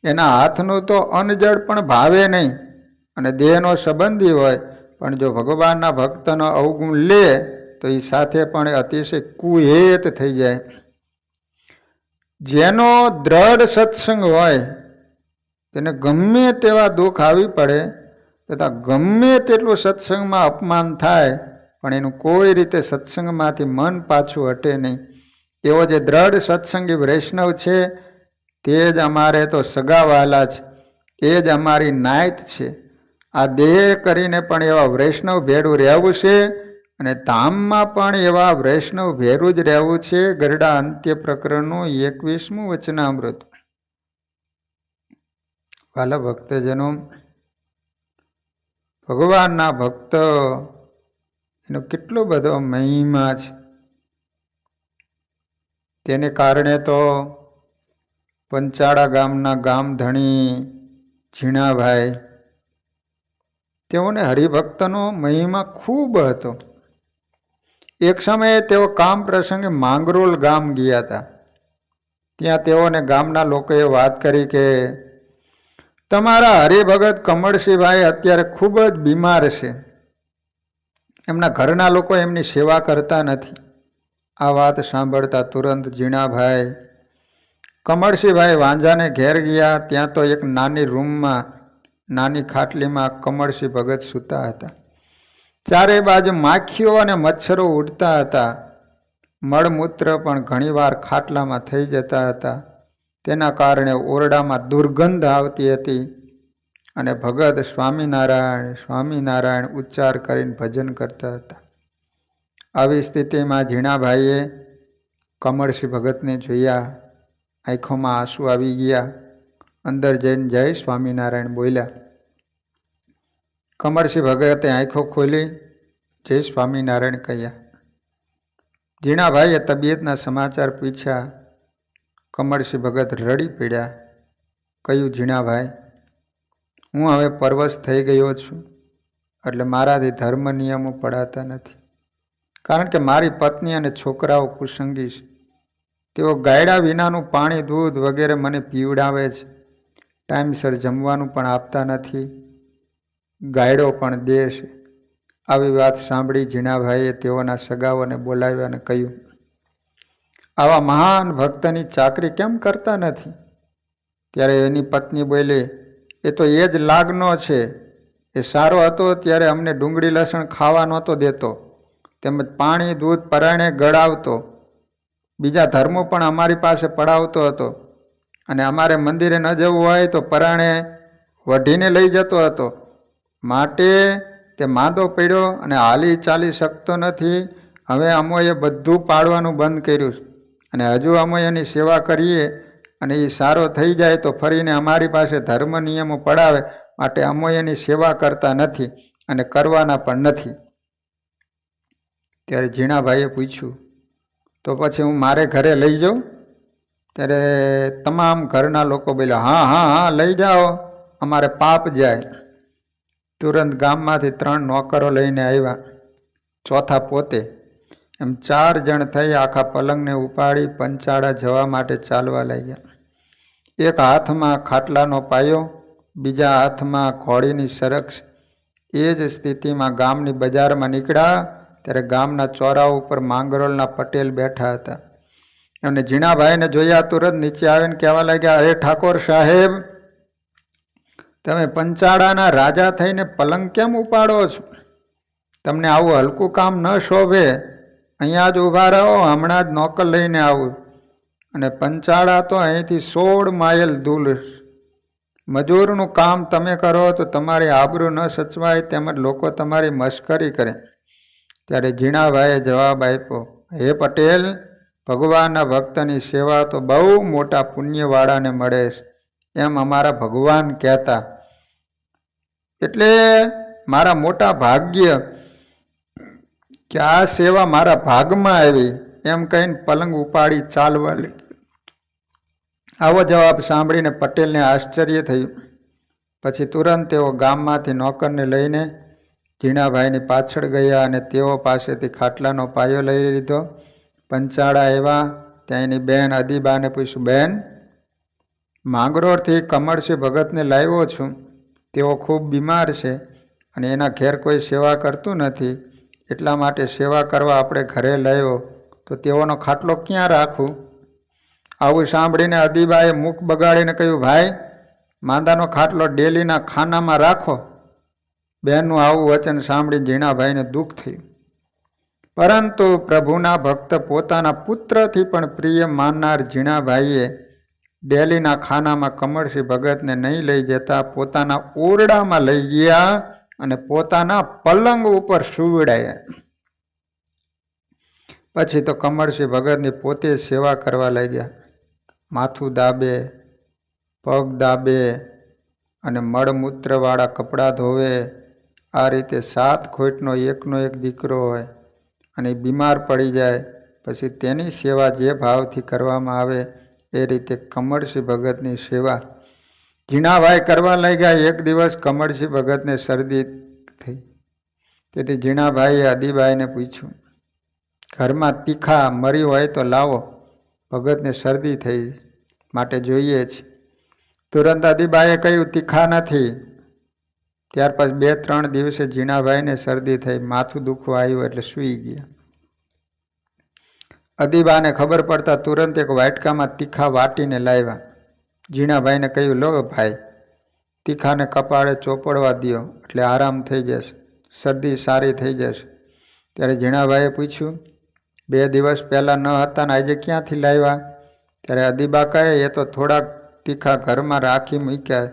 એના હાથનું તો અનજળ પણ ભાવે નહીં. અને દેહનો સંબંધી હોય પણ જો ભગવાનના ભક્તનો અવગુણ લે તો એ સાથે પણ અતિશય કુહેત થઈ જાય. જેનો દ્રઢ સત્સંગ હોય તેને ગમે તેવા દુઃખ આવી પડે તથા ગમે તેટલું સત્સંગમાં અપમાન થાય પણ એનું કોઈ રીતે સત્સંગમાંથી મન પાછું હટે નહીં. એવો જે દ્રઢ સત્સંગી વૈષ્ણવ છે તે જ અમારે તો સગાવાલા છે, એ જ અમારી નાયત છે. આ દેહ કરીને પણ એવા વૈષ્ણવ ભેળું રહેવું છે અને ધામમાં પણ એવા વૈષ્ણવ ભેરું જ રહેવું છે. ગરડા અંત્ય પ્રકરણનું 21મું વચનામૃત. વાલા ભક્તજનો, ભગવાનના ભક્ત એનો કેટલો બધો મહિમા છે. તેને કારણે તો પંચાળા ગામના ગામધણી ઝીણાભાઈ તેઓને હરિભક્તનો મહિમા ખૂબ હતો. એક સમયે તેઓ કામ પ્રસંગે માંગરોળ ગામ ગયા હતા. ત્યાં તેઓને ગામના લોકોએ વાત કરી કે તમારા હરિભગત કમળસિંહભાઈ અત્યારે ખૂબ જ બીમાર છે, એમના ઘરના લોકો એમની સેવા કરતા નથી. આ વાત સાંભળતા તુરંત ઝીણાભાઈ કમળસિંહભાઈ વાંઝાને ઘેર ગયા. ત્યાં તો એક નાની રૂમમાં નાની ખાટલીમાં કમળસિંહ ભગત સૂતા હતા. ચારે બાજુ માખીઓ અને મચ્છરો ઉડતા હતા. મળમૂત્ર પણ ઘણીવાર ખાટલામાં થઈ જતા હતા. તેના કારણે ઓરડામાં દુર્ગંધ આવતી હતી અને ભગત સ્વામિનારાયણ સ્વામિનારાયણ ઉચ્ચાર કરીને ભજન કરતા હતા. આવી સ્થિતિમાં ઝીણાભાઈએ કમળસિંહ ભગતને જોયા. આંખોમાં આંસુ આવી ગયા. અંદર જઈને જય સ્વામિનારાયણ બોલ્યા. કમળસિંહ ભગતે આંખો ખોલી જય સ્વામિનારાયણ કહ્યા. ઝીણાભાઈએ તબિયતના સમાચાર પૂછ્યા. કમળસિંહ ભગત રડી પડ્યા. કહ્યું, ઝીણાભાઈ, હું હવે પરવશ થઈ ગયો છું, એટલે મારાથી ધર્મ નિયમો પડાતા નથી. કારણ કે મારી પત્ની અને છોકરાઓ કુસંગી છે. તેઓ ગાયડા વિનાનું પાણી દૂધ વગેરે મને પીવડાવે છે. ટાઈમસર જમવાનું પણ આપતા નથી. ગાયડો પણ દે છે. આવી વાત સાંભળી ઝીણાભાઈએ તેઓના સગાઓને બોલાવ્યા અને કહ્યું, આવા મહાન ભક્તની ચાકરી કેમ કરતા નથી? ત્યારે એની પત્ની બોલી, એ તો એ જ લાગનો છે. એ સારો હતો ત્યારે અમને ડુંગળી લસણ ખાવા નહોતો દેતો, તેમજ પાણી દૂધ પરાણે ગળાવતો, બીજા ધર્મો પણ અમારી પાસે પડાવતો હતો. અને અમારે મંદિરે ન જવું હોય તો પરાણે વઢીને લઈ જતો હતો. માટે તે માંદો પડ્યો અને હાલી ચાલી શકતો નથી. હવે અમોએ બધું પાડવાનું બંધ કર્યું અને હજુ અમે એની સેવા કરીએ અને એ સારો થઈ જાય તો ફરીને અમારી પાસે ધર્મ નિયમો પડાવે. માટે અમે એની સેવા કરતા નથી અને કરવાના પણ નથી. ત્યારે ઝીણાભાઈએ પૂછ્યું, તો પછી હું મારે ઘરે લઈ જાઉં? ત્યારે તમામ ઘરના લોકો બોલ્યા, હા હા હા લઈ જાઓ, અમારે પાપ જાય. તુરંત ગામમાંથી 3 નોકરો લઈને આવ્યા, ચોથા પોતે. એમ 4 જણ થઈ આખા પલંગને ઉપાડી પંચાળા જવા માટે ચાલવા લાગ્યા. એક હાથમાં ખાટલાનો પાયો બીજા હાથમાં ઘોડીની સરક્ષ. એ જ સ્થિતિમાં ગામની બજારમાં નીકળ્યા ત્યારે ગામના ચોરા ઉપર માંગરોળના પટેલ બેઠા હતા. એમને ઝીણાભાઈને જોયા તુરંત નીચે આવીને કહેવા લાગ્યા, અરે ઠાકોર સાહેબ, તમે પંચાળાના રાજા થઈને પલંગ કેમ ઉપાડો છો? તમને આવું હલકું કામ ન શોભે. અહીંયા જ ઊભા રહો, હમણાં જ નોકર લઈને આવું. અને પંચાળા તો અહીંથી 16 માઇલ દૂર. મજૂરનું કામ તમે કરો તો તમારી આબરૂ ન સચવાય, તેમજ લોકો તમારી મશ્કરી કરે. ત્યારે ઝીણાભાઈએ જવાબ આપ્યો, હે પટેલ, ભગવાનના ભક્તની સેવા તો બહુ મોટા પુણ્યવાળાને મળે છે, એમ અમારા ભગવાન કહેતા. એટલે મારા મોટા ભાગ્ય કે આ સેવા મારા ભાગમાં આવી, એમ કહીને પલંગ ઉપાડી ચાલવા લાગી. આવો જવાબ સાંભળીને પટેલને આશ્ચર્ય થયું. પછી તુરંત તેઓ ગામમાંથી નોકરને લઈને ઝીણાભાઈની પાછળ ગયા અને તેઓ પાસેથી ખાટલાનો પાયો લઈ લીધો. પંચાળા આવ્યા ત્યાં એની બહેન અદીબાને પૂછ્યું, બહેન, માંગરોળથી કમળસિંહ ભગતને લાવ્યો છું. તેઓ ખૂબ બીમાર છે અને એના ઘેર કોઈ સેવા કરતું નથી, એટલા માટે સેવા કરવા આપણે ઘરે લાવ્યો, તો તેઓનો ખાટલો ક્યાં રાખું? આવું સાંભળીને અદીબાએ મુખ બગાડીને કહ્યું, ભાઈ, માંદાનો ખાટલો ડેલીના ખાનામાં રાખો. બહેનનું આવું વચન સાંભળી ઝીણાભાઈને દુઃખ થયું. પરંતુ પ્રભુના ભક્ત પોતાના પુત્રથી પણ પ્રિય માનનાર ઝીણાભાઈએ ડેલીના ખાનામાં કમળસિંહ ભગતને નહીં લઈ જતા પોતાના ઓરડામાં લઈ ગયા અને પોતાના પલંગ ઉપર સુવડાયા. પછી તો કમળસિંહ ભગતની પોતે સેવા કરવા લાગ્યા. માથું દાબે, પગ દાબે અને મળમૂત્રવાળા કપડાં ધોવે. આ રીતે 7 ખોટનો એકનો એક દીકરો હોય અને બીમાર પડી જાય પછી તેની સેવા જે ભાવથી કરવામાં આવે એ રીતે કમળસિંહ ભગતની સેવા ઝીણાભાઈ કરવા લાગ્યા. એક દિવસ કમળસિંહ ભગતને શરદી થઈ. તેથી ઝીણાભાઈએ અદીબાઈને પૂછ્યું, ઘરમાં તીખા મરી હોય તો લાવો, ભગતને શરદી થઈ માટે જોઈએ છે. તુરંત અદીબાએ કહ્યું, તીખા નથી. ત્યાર પછી 2-3 દિવસે ઝીણાભાઈને શરદી થઈ, માથું દુખવા આવ્યું એટલે સૂઈ ગયા. અદીબાને ખબર પડતા તુરંત એક વાટકામાં તીખા વાટીને લાવ્યા. ઝીણાભાઈને કહ્યું, લો ભાઈ, તીખાને કપાળે ચોપડવા દો એટલે આરામ થઈ જશે, શરદી સારી થઈ જશે. ત્યારે ઝીણાભાઈએ પૂછ્યું, 2 દિવસ પહેલાં ન હતા ને આજે ક્યાંથી લાવ્યા? ત્યારે અદીબા કહે, એ તો થોડાક તીખા ઘરમાં રાખી મૂક્યા.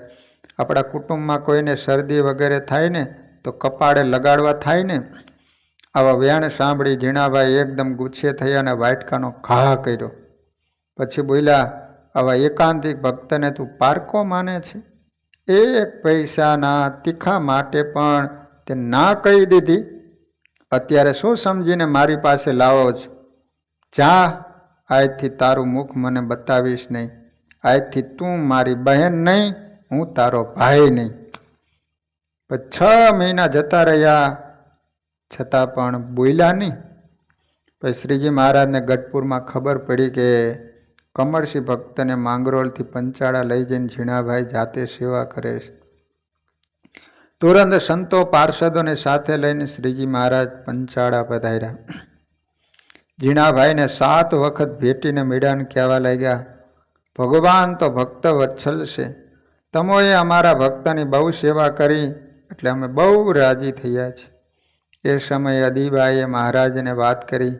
આપણા કુટુંબમાં કોઈને શરદી વગેરે થાય ને તો કપાળે લગાડવા થાય ને. આવા વેણ સાંભળી ઝીણાભાઈ એકદમ ગુસ્સે થયા અને વાટકાનો ઘા કર્યો. પછી બોલ્યા, આવા એકાંતિક ભક્તને તું પારકો માને છે? 1 પૈસાના તીખા માટે પણ તે ના કહી દીધી. અત્યારે શું સમજીને મારી પાસે લાવો છો? જા, આજથી તારું મુખ મને બતાવીશ નહીં. આજથી તું મારી બહેન નહીં, હું તારો ભાઈ નહીં. પછી 6 મહિના જતા રહ્યા છતાં પણ બોલ્યા નહીં. પછી શ્રીજી મહારાજને ગઢપુરમાં ખબર પડી કે કમળસિંહ ભક્તને માંગરોળથી પંચાળા લઈ જઈને ઝીણાભાઈ જાતે સેવા કરે છે. તુરંત સંતો પાર્ષદોને સાથે લઈને શ્રીજી મહારાજ પંચાળા પધાર્યા. ઝીણાભાઈને 7 વખત ભેટીને મીડાને કહેવા લાગ્યા, ભગવાન તો ભક્ત વત્સલ છે. તમોએ અમારા ભક્તની બહુ સેવા કરી એટલે અમે બહુ રાજી થયા છીએ. એ સમયે અદીબાઈએ મહારાજને વાત કરી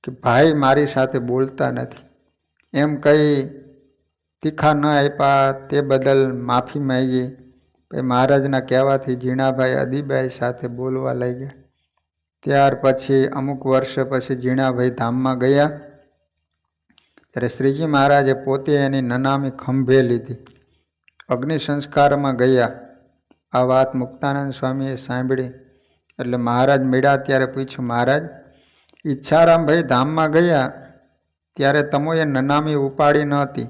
કે ભાઈ મારી સાથે બોલતા નથી, એમ કહી તીખા ન આપ્યા તે બદલ માફી માંગી. પછી મહારાજના કહેવાથી ઝીણાભાઈ અદીબાઈ સાથે બોલવા લાગ્યા. ત્યાર પછી અમુક વર્ષ પછી ઝીણાભાઈ ધામમાં ગયા ત્યારે શ્રીજી મહારાજે પોતે એની નનામી ખંભે લીધી. અગ્નિ સંસ્કારમાં ગયા. આ વાત મુક્તાનંદ સ્વામીએ સાંભળી એટલે મહારાજ મળ્યા ત્યારે પૂછ્યું, મહારાજ, ઈચ્છારામભાઈ ધામમાં ગયા ત્યારે તમોએ નનામી ઉપાડી નહોતી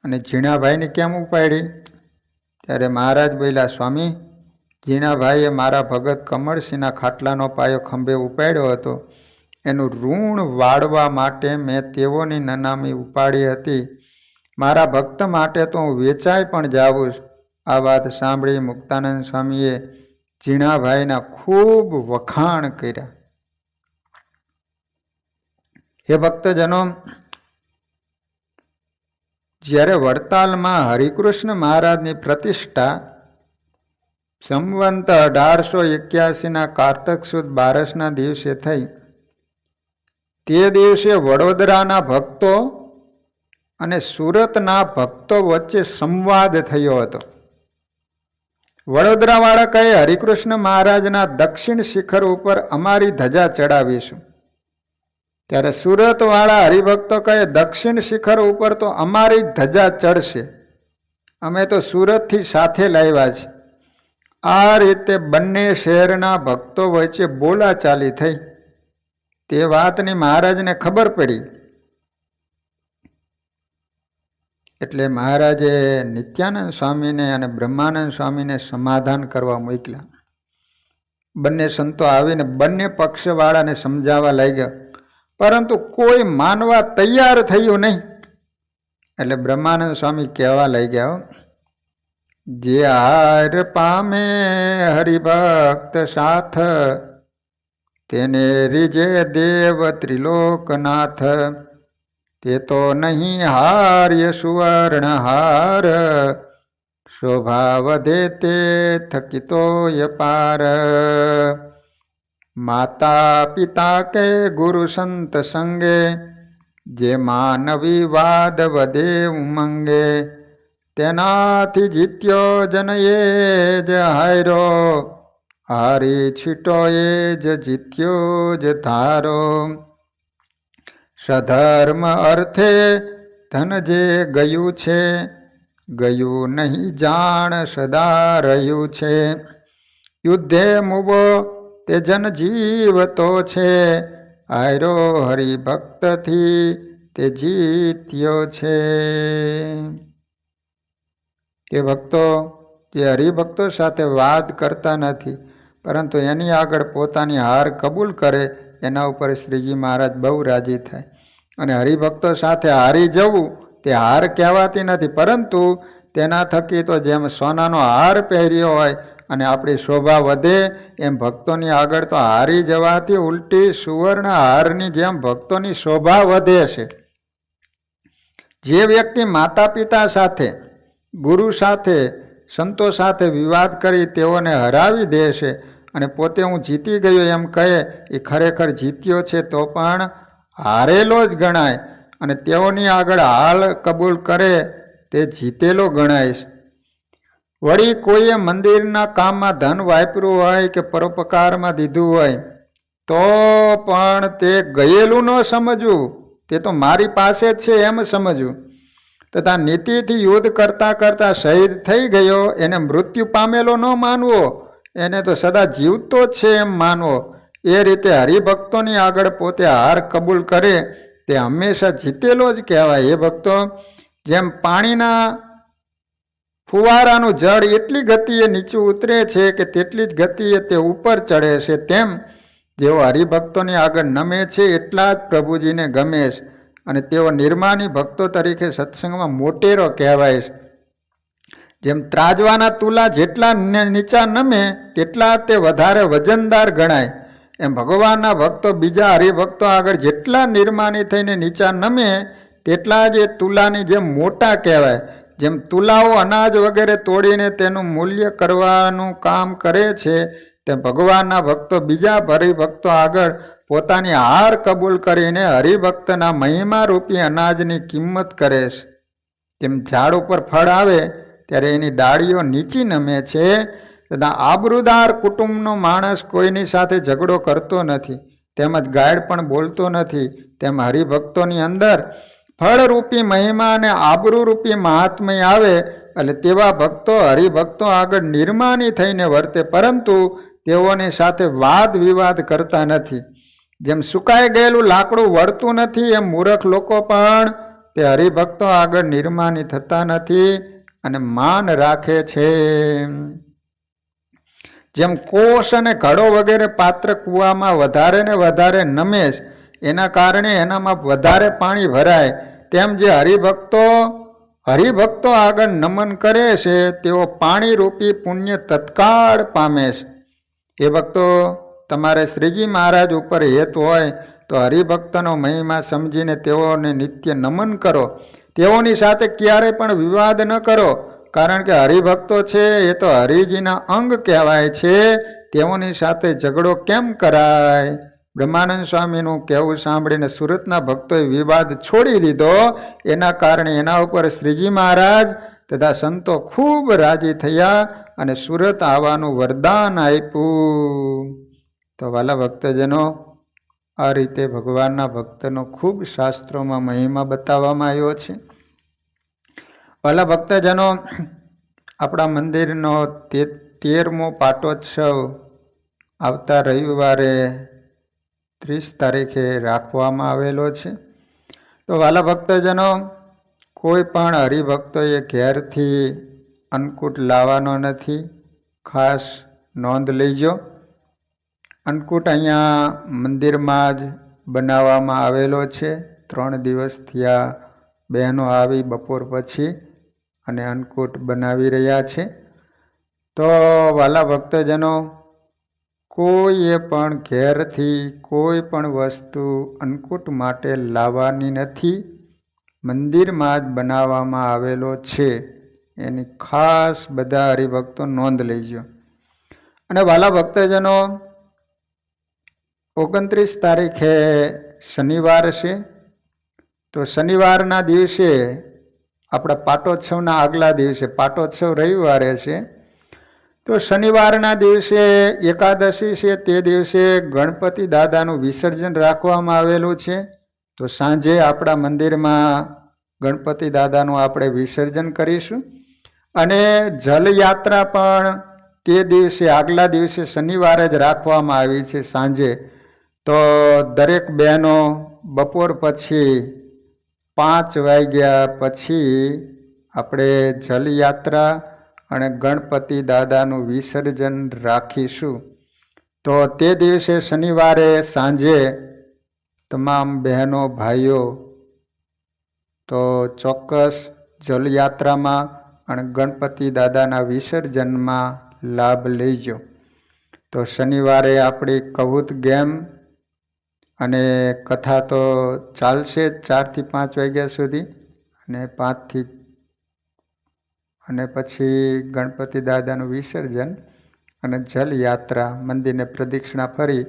અને ઝીણાભાઈને કેમ ઉપાડી? ત્યારે મહારાજ બોલ્યા, સ્વામી, ઝીણાભાઈએ મારા ભગત કમળસિંહના ખાટલાનો પાયો ખંભે ઉપાડ્યો હતો. એનું ઋણ વાળવા માટે મેં તેઓની નનામી ઉપાડી હતી. મારા ભક્ત માટે તો હું વેચાઈ પણ જાઉં છું, આ વાત સાંભળી મુક્તાનંદ સ્વામીએ ઝીણાભાઈના ખૂબ વખાણ કર્યા. હે ભક્તજનો, જ્યારે વડતાલમાં હરિકૃષ્ણ મહારાજની પ્રતિષ્ઠા સંવંત 1881 કારતક સુદ 12ના દિવસે થઈ, તે દિવસે વડોદરાના ભક્તો અને સુરતના ભક્તો વચ્ચે સંવાદ થયો હતો. વડોદરાવાળા કહે, હરિકૃષ્ણ મહારાજના દક્ષિણ શિખર ઉપર અમારી ધજા ચડાવીશું. ત્યારે સુરતવાળા હરિભક્તો કહે, દક્ષિણ શિખર ઉપર તો અમારી ધજા ચડશે, અમે તો સુરતથી સાથે લાવ્યા છે. આ રીતે બંને શહેરના ભક્તો વચ્ચે બોલાચાલી થઈ. તે વાતની મહારાજને ખબર પડી એટલે મહારાજે નિત્યાનંદ સ્વામીને અને બ્રહ્માનંદ સ્વામીને સમાધાન કરવા મોકલ્યા. બંને સંતો આવીને બંને પક્ષવાળાને સમજાવવા લાગ્યા, પરંતુ કોઈ માનવા તૈયાર થયું નહીં. એટલે બ્રહ્માનંદ સ્વામી કહેવા લાગ્યા, જે હાર પામે હરિભક્ત સાથ, તેને રીજે દેવ ત્રિલોકનાથ. તે તો નહીં હાર્ય સુવર્ણ હાર, શોભા વધે તે થકિતોય પાર. માતા પિતા કે ગુરુ સંત સંગે, જે માનવી વાદ વધે ઉમંગે. તેનાથી જીત્યો જન એ જ હાર્યો, હારી છીટો એ જ જીત્યો જ ધારો. સધર્મ અર્થે ધન જે ગયું છે, ગયું નહીં જાણ સદા રહ્યું છે. યુદ્ધે મુવો તે જન જીવતો છે, હાર્યો હરિભક્તથી તે જીત્યો છે. કે ભક્તો જે હરિભક્તો સાથે વાદ કરતા નથી, પરંતુ એની આગળ પોતાની હાર કબૂલ કરે, એના ઉપર શ્રીજી મહારાજ બહુ રાજી થાય. અને હરિભક્તો સાથે હારી જવું તે હાર કહેવાતી નથી, પરંતુ તેના થકી તો જેમ સોનાનો હાર પહેર્યો હોય અને આપણી શોભા વધે, એમ ભક્તોની આગળ તો હારી જવાથી ઉલટી સુવર્ણ હારની જેમ ભક્તોની શોભા વધે છે. જે વ્યક્તિ માતા પિતા સાથે, ગુરુ સાથે, સંતો સાથે વિવાદ કરી તેઓને હરાવી દે છે અને પોતે હું જીતી ગયો એમ કહે, એ ખરેખર જીત્યો છે તો પણ હારેલો જ ગણાય. અને તેઓની આગળ હાલ કબૂલ કરે તે જીતેલો ગણાય છે. વળી કોઈએ મંદિરના કામમાં ધન વાપર્યું હોય કે પરોપકારમાં દીધું હોય તો પણ તે ગયેલું ન સમજવું, તે તો મારી પાસે જ છે એમ સમજવું. તથા નીતિથી યુદ્ધ કરતાં કરતાં શહીદ થઈ ગયો એને મૃત્યુ પામેલો ન માનવો, એને તો સદા જીવતો જ છે એમ માનવો. એ રીતે હરિભક્તોની આગળ પોતે હાર કબૂલ કરે તે હંમેશા જીતેલો જ કહેવાય. એ ભક્તો, જેમ પાણીના ફુવારાનું જળ એટલી ગતિએ નીચું ઉતરે છે કે તેટલી જ ગતિએ તે ઉપર ચડે છે, તેમ જેઓ હરિભક્તોની આગળ નમે છે એટલા જ પ્રભુજીને ગમે છે અને તેઓ નિર્માની ભક્તો તરીકે સત્સંગમાં મોટેરો કહેવાય છે. જેમ ત્રાજવાના તુલા જેટલા નીચા નમે તેટલા તે વધારે વજનદાર ગણાય, એમ ભગવાનના ભક્તો બીજા હરિભક્તો આગળ જેટલા નિર્માની થઈને નીચા નમે તેટલા જ એ તુલાની જેમ મોટા કહેવાય. જેમ તુલાઓ અનાજ વગેરે તોડીને તેનું મૂલ્ય કરવાનું કામ કરે છે, તેમ ભગવાનના ભક્તો બીજા હરિભક્તો આગળ પોતાની હાર કબૂલ કરીને હરિભક્તના મહિમા રૂપી અનાજની કિંમત કરે છે. જેમ ઝાડ ઉપર ફળ આવે ત્યારે એની ડાળીઓ નીચી નમે છે, તથા આબરૂદાર કુટુંબનો માણસ કોઈની સાથે ઝઘડો કરતો નથી, તેમજ ગાયડ પણ બોલતો નથી, તેમ હરિભક્તોની અંદર ફળરૂપી મહિમા અને આબરૂરૂપી મહાત્મય આવે એટલે તેવા ભક્તો હરિભક્તો આગળ નિર્માની થઈને વર્તે, પરંતુ તેઓની સાથે વાદ વિવાદ કરતા નથી. જેમ સુકાઈ ગયેલું લાકડું વળતું નથી, એમ મૂર્ખ લોકો પણ તે હરિભક્તો આગળ નિર્માની થતા નથી અને માન રાખે છે. જેમ કોષ અને ઘડો વગેરે પાત્ર કૂવામાં વધારે ને વધારે નમે એના કારણે એનામાં વધારે પાણી ભરાય, તેમ જે હરિભક્તો હરિભક્તો આગળ નમન કરે છે તેઓ પાણીરૂપી પુણ્ય તત્કાળ પામે છે. એ ભક્તો તમારે શ્રીજી મહારાજ ઉપર હેત હોય તો હરિભક્તનો મહિમા સમજીને તેઓને નિત્ય નમન કરો. તેઓની સાથે ક્યારેય પણ વિવાદ ન કરો, કારણ કે હરિભક્તો છે એ તો હરિજીના અંગ કહેવાય છે. તેઓની સાથે ઝઘડો કેમ કરાય? બ્રહ્માનંદ સ્વામીનું કહેવું સાંભળીને સુરતના ભક્તોએ વિવાદ છોડી દીધો. એના કારણે એના ઉપર શ્રીજી મહારાજ તથા સંતો ખૂબ રાજી થયા અને સુરત આવવાનું વરદાન આપ્યું. તો વાલા ભક્તજનો, આ રીતે ભગવાનના ભક્તનો ખૂબ શાસ્ત્રોમાં મહિમા બતાવવામાં આવ્યો છે. વાલા ભક્તજનો, આપણા મંદિરનો 13મો પાટોત્સવ આવતા રવિવારે 30 તારીખે રાખવામાં આવેલો છે. તો વાલા ભક્તજનો, કોઈ પણ હરિભક્તોએ ઘેરથી અન્નકૂટ લાવવાનો નથી, ખાસ નોંધ લેજો. અન્નકૂટ અહીંયા મંદિરમાં જ બનાવવામાં આવેલો છે. 3 દિવસથી આ બહેનો આવી બપોર પછી અને અન્નકૂટ બનાવી રહ્યા છે. તો વાલા ભક્તજનો, કોઈએ પણ ઘેરથી કોઈ પણ વસ્તુ અન્નકૂટ માટે લાવવાની નથી, મંદિરમાં જ બનાવવામાં આવેલો છે. એની ખાસ બધા હરિભક્તો નોંધ લેજો. અને વાલા ભક્તજનો, 29 તારીખે શનિવાર છે. તો શનિવારના દિવસે આપણા પાટોત્સવના આગલા દિવસે, પાટોત્સવ રવિવારે છે, તો શનિવારના દિવસે એકાદશી છે. તે દિવસે ગણપતિ દાદાનું વિસર્જન રાખવામાં આવેલું છે. તો સાંજે આપણા મંદિરમાં ગણપતિ દાદાનું આપણે વિસર્જન કરીશું. અને જલયાત્રા પણ તે દિવસે, આગલા દિવસે શનિવારે જ રાખવામાં આવી છે સાંજે. તો દરેક બહેનો બપોર પછી 5 વાગ્યા પછી આપણે જલયાત્રા અને ગણપતિ દાદાનું વિસર્જન રાખીશું. તો તે દિવસે શનિવારે સાંજે તમામ બહેનો ભાઈઓ તો ચોક્કસ જલયાત્રામાં અને ગણપતિ દાદાના વિસર્જનમાં લાભ લેજો. તો શનિવારે આપણી કબૂત ગેમ અને કથા તો ચાલશે 4 થી 5 વાગ્યા સુધી, અને 5 થી અને પછી ગણપતિ દાદાનું વિસર્જન અને જલયાત્રા, મંદિરને પ્રદક્ષિણા ફરી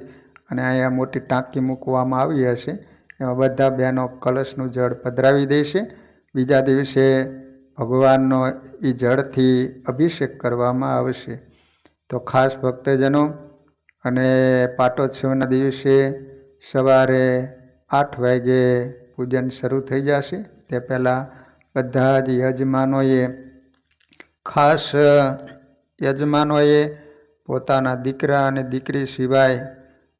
અને અહીંયા મોટી ટાંકી મૂકવામાં આવી હશે, એમાં બધા બહેનો કલશનું જળ પધરાવી દેશે. બીજા દિવસે ભગવાનનો એ જળથી અભિષેક કરવામાં આવશે. તો ખાસ ભક્તજનો, અને પાટોત્સવના દિવસે સવારે 8 વાગે પૂજન શરૂ થઈ જશે. તે પહેલાં બધા જ યજમાનોએ પોતાના દીકરા અને દીકરી સિવાય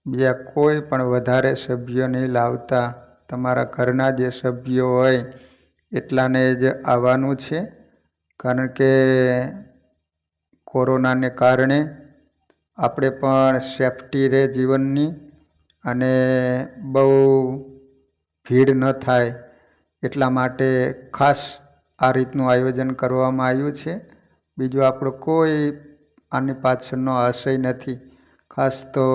બીજા કોઈ પણ વધારે સભ્યો નહીં લાવતા. તમારા ઘરના જે સભ્યો હોય એટલાને જ આવવાનું છે, કારણ કે કોરોનાને કારણે આપણે પણ સેફટી રહે જીવનની, અને બહુ ભીડ ન થાય એટલા માટે ખાસ આ રીતનું આયોજન કરવામાં આવ્યું છે. બીજું આપણો કોઈ આની પાછળનો આશય નથી. ખાસ તો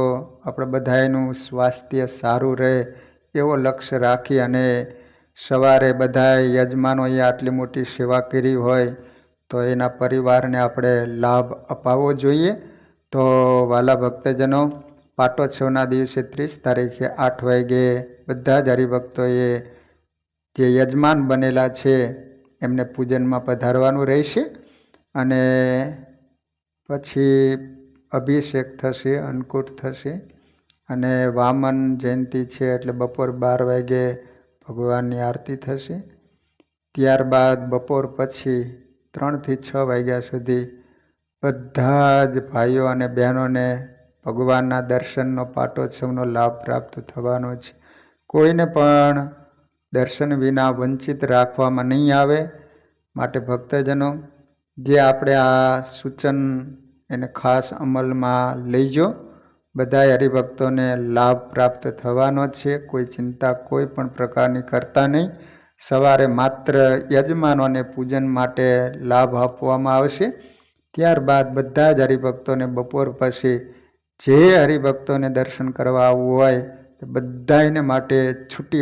આપણે બધાનું સ્વાસ્થ્ય સારું રહે એવો લક્ષ્ય રાખી અને સવારે બધા યજમાનોએ આટલી મોટી સેવા કરી હોય તો એના પરિવારને આપણે લાભ અપાવવો જોઈએ. તો વાલા ભક્તજનો, પાટોત્સવના દિવસે 30 તારીખે 8 વાગે બધા જ હરિભક્તોએ જે યજમાન બનેલા છે એમને પૂજનમાં પધારવાનું રહેશે. અને પછી અભિષેક થશે, અન્નકૂટ થશે, અને વામન જયંતિ છે એટલે બપોર 12 વાગે ભગવાનની આરતી થશે. ત્યારબાદ બપોર પછી 3 થી 6 વાગ્યા સુધી બધા જ ભાઈઓ અને બહેનોને ભગવાનના દર્શનનો, પાટોત્સવનો લાભ પ્રાપ્ત થવાનો છે. કોઈને પણ દર્શન વિના વંચિત રાખવામાં નહીં આવે. માટે ભક્તજનો, જે આપણે આ સૂચન એને ખાસ અમલમાં લઈજો. બધા હરિભક્તોને લાભ પ્રાપ્ત થવાનો છે. કોઈ ચિંતા કોઈ પણ પ્રકારની કરતા નહીં. સવારે માત્ર યજમાનોને પૂજન માટે લાભ આપવામાં આવશે. ત્યારબાદ બધા જ હરિભક્તોને બપોર પછી જે હરિભક્તોને દર્શન કરવા આવવું હોય તે બધાને માટે છૂટી